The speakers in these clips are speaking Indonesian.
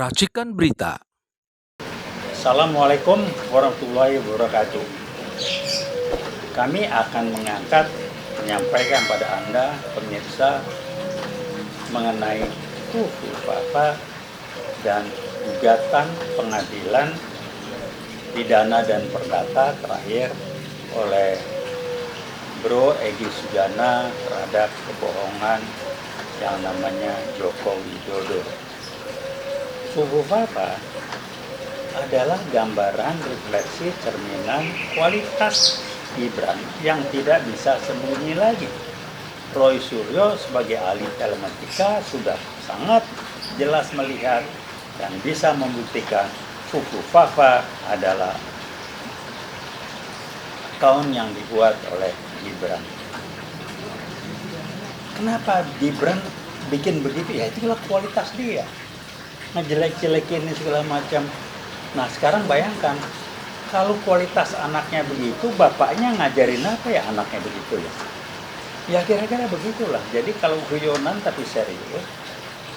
Racikan Berita. Assalamualaikum warahmatullahi wabarakatuh. Kami akan menyampaikan pada Anda, pemirsa, mengenai Papa dan gugatan pengadilan pidana dan perdata terakhir oleh Bro Egy Sujana terhadap kebohongan yang namanya Joko Widodo. Papa adalah gambaran refleksi cerminan kualitas Gibran yang tidak bisa sembunyi lagi. Roy Suryo sebagai ahli telematika sudah sangat jelas melihat dan bisa membuktikan Fuku Fafa adalah account yang dibuat oleh Gibran. Kenapa Gibran bikin begitu? Ya itulah kualitas dia. Ngejelek-jelekin segala macam. Nah sekarang bayangkan, kalau kualitas anaknya begitu, bapaknya ngajarin apa ya anaknya begitu ya? Ya kira-kira begitulah. Jadi kalau guyonan tapi serius,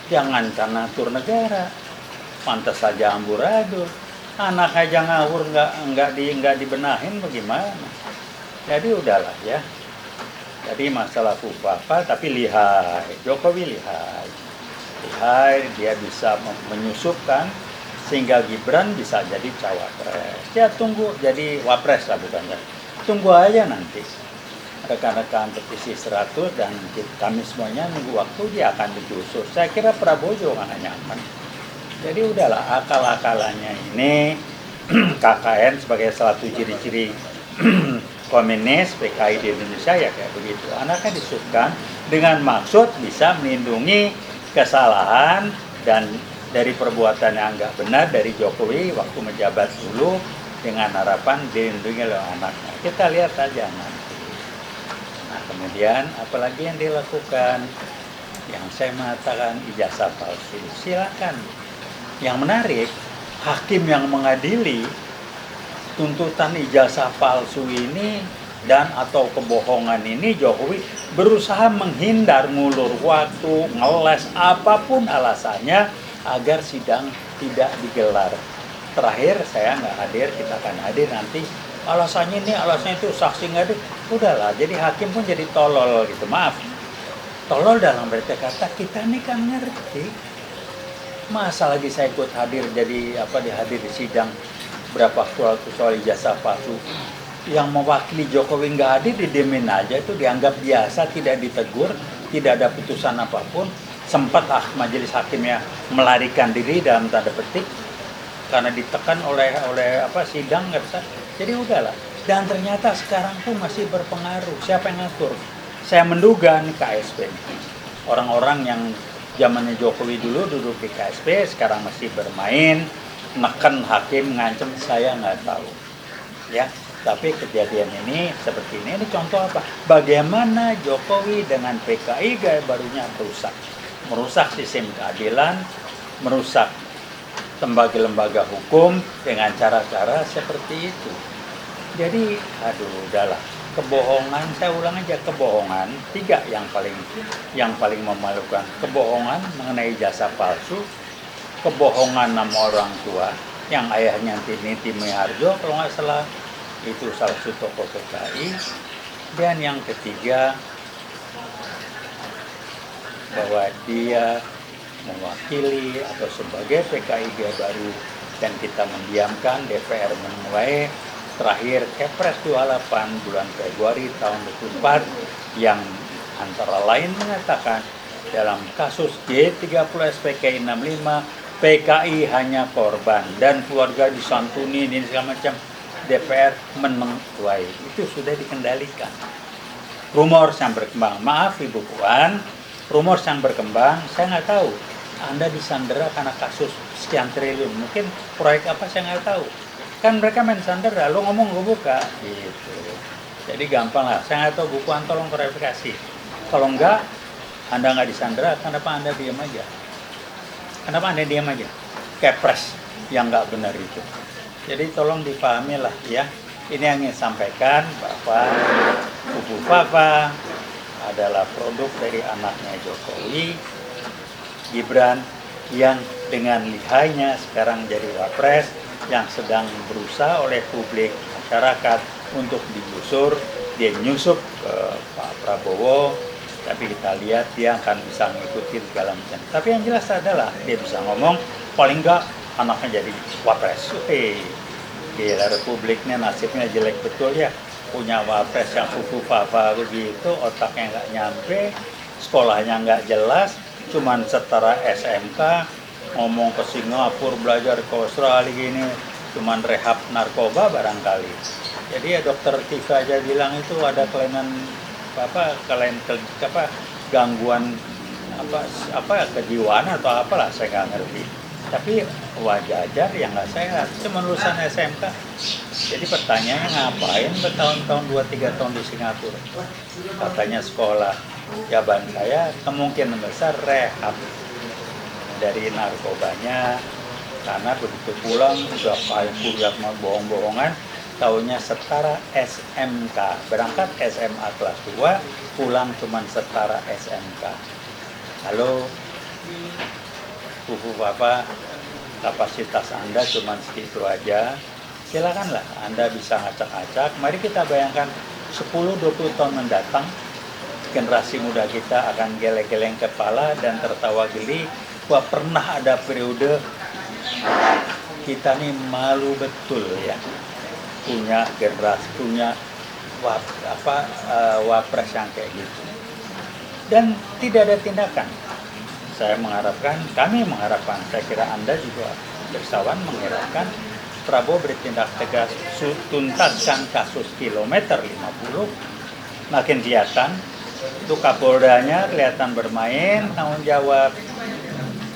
jangan karena atur negara. Pantas saja amburadul. Anak aja ngawur nggak dibenahin bagaimana? Jadi udahlah ya. Jadi masalah apa tapi lihai, Jokowi lihai, dia bisa menyusupkan sehingga Gibran bisa jadi cawapres. Ya tunggu jadi wapres lah bukan ya. Tunggu aja nanti. Rekan-rekan petisi 100 dan kami semuanya nunggu waktu dia akan digusur. Saya kira Prabowo juga nggak nyaman. Jadi udahlah akal-akalannya ini KKN sebagai salah satu ciri-ciri komunis PKI di Indonesia ya kayak begitu. Anaknya disusupkan dengan maksud bisa melindungi kesalahan dan dari perbuatan yang nggak benar dari Jokowi waktu menjabat dulu dengan harapan dilindungi oleh anaknya. Kita lihat aja nanti. Nah kemudian apalagi yang dilakukan? Yang saya mengatakan ijazah palsu. Silakan. Yang menarik, hakim yang mengadili tuntutan ijazah palsu ini dan atau kebohongan ini Jokowi berusaha menghindar, ngulur waktu, ngeles apapun alasannya agar sidang tidak digelar. Terakhir saya nggak hadir, kita akan hadir nanti. Alasannya ini, alasannya itu, saksi nggak hadir. Udahlah, jadi hakim pun jadi tolol gitu. Maaf, tolol dalam berarti kata kita ini kan ngerti. Masa lagi saya ikut hadir jadi dihadir di sidang berapa soal ijazah palsu. Yang mewakili Jokowi nggak hadir didemin aja, itu dianggap biasa, tidak ditegur, tidak ada putusan apapun. Sempat majelis hakimnya melarikan diri dalam tanda petik karena ditekan oleh sidang nggak bisa. Jadi udahlah. Dan ternyata sekarang pun masih berpengaruh. Siapa yang ngatur? Saya menduga nih KSP. Orang-orang yang zamannya Jokowi dulu duduk di KSP sekarang masih bermain, neken hakim, ngancem, saya nggak tahu. Ya. Tapi kejadian ini seperti ini contoh apa? Bagaimana Jokowi dengan PKI gaya barunya merusak sistem keadilan, merusak lembaga-lembaga hukum dengan cara-cara seperti itu. Jadi, udahlah. Kebohongan, saya ulang aja, kebohongan 3 yang paling memalukan. Kebohongan mengenai jasa palsu, kebohongan nama orang tua, yang ayahnya Niti Miharjo kalau nggak salah, itu salah satu tokoh PKI. Dan yang ketiga, bahwa dia mewakili atau sebagai PKI Gaya Baru dan kita mendiamkan DPR menuai terakhir Kepres 28 bulan Februari tahun 2024 yang antara lain mengatakan dalam kasus G30 SPK 65 PKI hanya korban dan keluarga disantuni dan segala macam. DPR menuai itu sudah dikendalikan. Rumor yang berkembang, maaf Ibu Puan, rumor yang berkembang, saya nggak tahu. Anda disandera karena kasus sekian triliun, mungkin proyek apa saya nggak tahu. Kan mereka main sandera, lo ngomong gue buka, gitu. Jadi gampang lah, saya nggak tahu Bu Puan, tolong klarifikasi. Kalau enggak, Anda nggak disandera, kenapa Anda diam aja? Kenapa Anda diam aja? Kepres yang nggak benar itu. Jadi tolong dipahami lah ya. Ini yang ingin sampaikan bahwa Fuku Fafa adalah produk dari anaknya Jokowi, Gibran, yang dengan lihainya sekarang jadi wapres, yang sedang berusaha oleh publik masyarakat untuk digusur, dia nyusup ke Pak Prabowo, tapi kita lihat dia akan bisa ngikutin segala macam. Tapi yang jelas adalah dia bisa ngomong, paling enggak anaknya jadi wapres. Gila, republiknya nasibnya jelek betul ya, punya wapres yang fufu papa begitu, otaknya nggak nyampe, sekolahnya nggak jelas, cuman setara SMK, ngomong ke Singapura, belajar ke Australia gini, cuman rehab narkoba barangkali. Jadi ya dokter Tika aja bilang itu ada kelainan gangguan kejiwaan atau apalah, saya nggak ngerti. Tapi wajar yang nggak sehat, cuma lulusan SMK. Jadi pertanyaannya ngapain bertahun-tahun 2-3 tahun di Singapura? Katanya sekolah. Jawaban saya kemungkinan besar rehab dari narkobanya, karena begitu pulang udah kayak kuliah bohong-bohongan, taunya setara SMK, berangkat SMA kelas 2, pulang cuman setara SMK. Halo, Fufu Papa, kapasitas Anda cuma segitu aja, silakanlah Anda bisa ngacak-ngacak. Mari kita bayangkan 10-20 tahun mendatang, generasi muda kita akan geleng-geleng kepala dan tertawa geli. Wah, pernah ada periode kita nih malu betul ya, punya generasi, punya wapres yang kayak gitu, dan tidak ada tindakan. Saya mengharapkan, kami mengharapkan, saya kira Anda juga bersawan mengharapkan Prabowo bertindak tegas, tuntaskan kasus kilometer 50, makin kelihatan itu Kapoldanya kelihatan bermain tanggung jawab.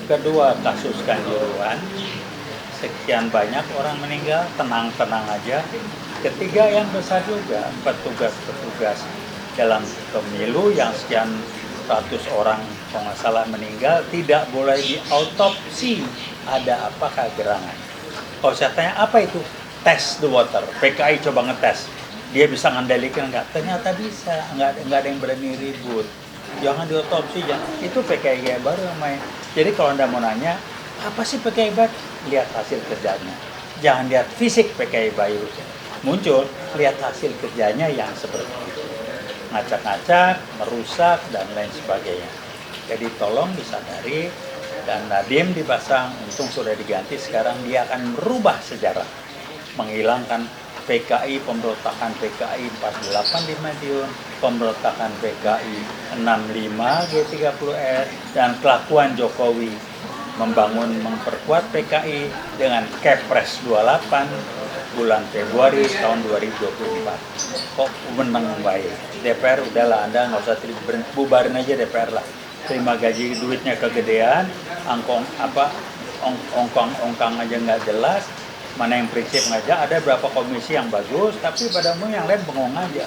Kedua, kasus Kanjuruhan, sekian banyak orang meninggal, tenang-tenang aja. Ketiga, yang besar juga, petugas-petugas dalam pemilu yang sekian ratus orang kalau nggak salah meninggal, tidak boleh diautopsi ada apakah gerangan. Kalau saya tanya apa itu? Test the water. PKI coba ngetes, dia bisa ngendalikan nggak? Ternyata bisa, nggak ada yang berani ribut. Jangan diotopsi, jangan. Itu PKI baru yang main. Jadi kalau Anda mau nanya, apa sih PKI baru? Lihat hasil kerjanya. Jangan lihat fisik PKI baru muncul, lihat hasil kerjanya yang seperti itu. Ngacak-ngacak, merusak, dan lain sebagainya. Jadi tolong disadari, dan Nadiem dipasang, untung sudah diganti, sekarang dia akan merubah sejarah. Menghilangkan PKI, pemberontakan PKI 48 di Madiun, pemberontakan PKI 65 G30S, dan kelakuan Jokowi memperkuat PKI dengan Kepres 28 bulan Februari tahun 2024. Kok menang baik? DPR udahlah, Anda nggak usah bubarin aja DPR lah. Terima gaji, duitnya kegedean, ongkang aja nggak jelas. Mana yang prinsip aja, ada berapa komisi yang bagus, tapi pada umumnya yang lain bengong aja.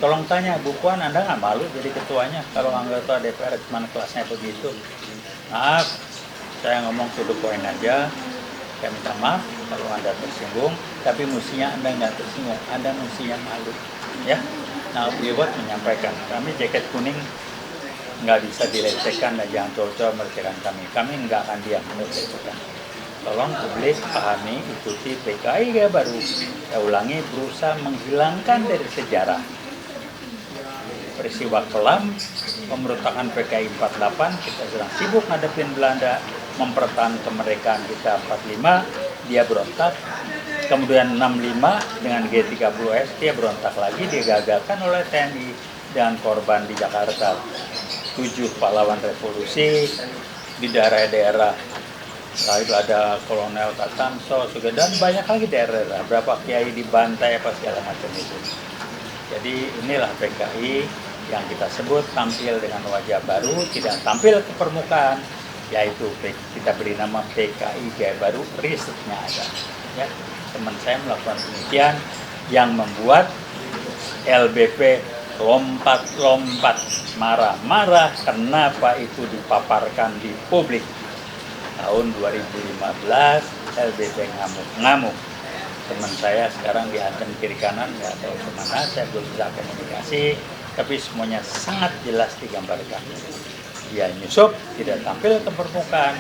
Tolong tanya, Bu Puan, Anda nggak malu jadi ketuanya kalau anggota DPR cuma kelasnya begitu? Maaf, saya ngomong to the point aja. Saya minta maaf kalau Anda tersinggung, tapi mestinya Anda nggak tersinggung, Anda mestinya malu. Ya, nah Biwat menyampaikan, kami jaket kuning nggak bisa dilecehkan dan jangan coba-coba melecehkan kami. Kami nggak akan diam melecehkan. Tolong publik pahami, ikuti PKI ya baru. Saya ulangi, berusaha menghilangkan dari sejarah peristiwa kelam pemberontakan PKI 48. Kita sedang sibuk ngadepin Belanda, mempertahankan kemerdekaan kita 45, dia berontak. Kemudian 65 dengan G30S dia berontak lagi, digagalkan oleh TNI dan korban di Jakarta. 7 pahlawan revolusi di daerah-daerah. Lalu ada Kolonel Katamso juga, dan banyak lagi daerah, berapa kiai dibantai apa segala macam itu. Jadi inilah PKI yang kita sebut tampil dengan wajah baru, tidak tampil ke permukaan, yaitu kita beri nama PKI Gaya Baru, risetnya ada. Ya, teman saya melakukan demikian yang membuat LBP lompat-lompat, marah-marah kenapa itu dipaparkan di publik. Tahun 2015 LBP ngamuk-ngamuk. Teman saya sekarang dihantam kiri kanan, nggak tahu kemana, saya belum bisa komunikasi, tapi semuanya sangat jelas digambarkan. Dia nyusup, tidak tampil ke permukaan,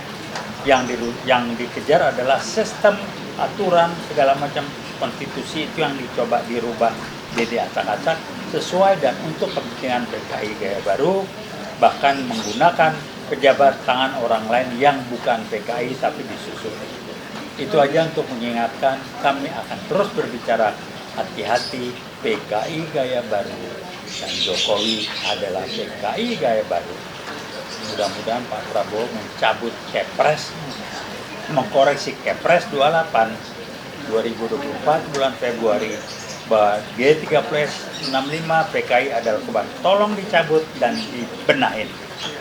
yang dikejar adalah sistem, aturan, segala macam konstitusi itu yang dicoba dirubah jadi acak-acak sesuai dan untuk kepentingan PKI Gaya Baru, bahkan menggunakan pejabat tangan orang lain yang bukan PKI tapi disusun. Itu aja untuk mengingatkan, kami akan terus berbicara hati-hati, PKI Gaya Baru dan Jokowi adalah PKI Gaya Baru. Mudah-mudahan Pak Prabowo mencabut Kepres, mengkoreksi Kepres 28 2024 bulan Februari bahwa G30S 65 PKI adalah korban. Tolong dicabut dan dibenahin.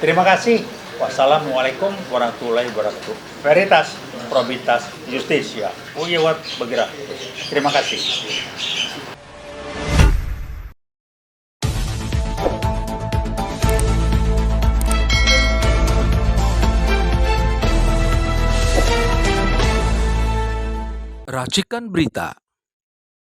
Terima kasih. Wassalamualaikum warahmatullahi wabarakatuh. Veritas, Probitas, Justisia. Uyewat bergerak. Terima kasih. Racikan Berita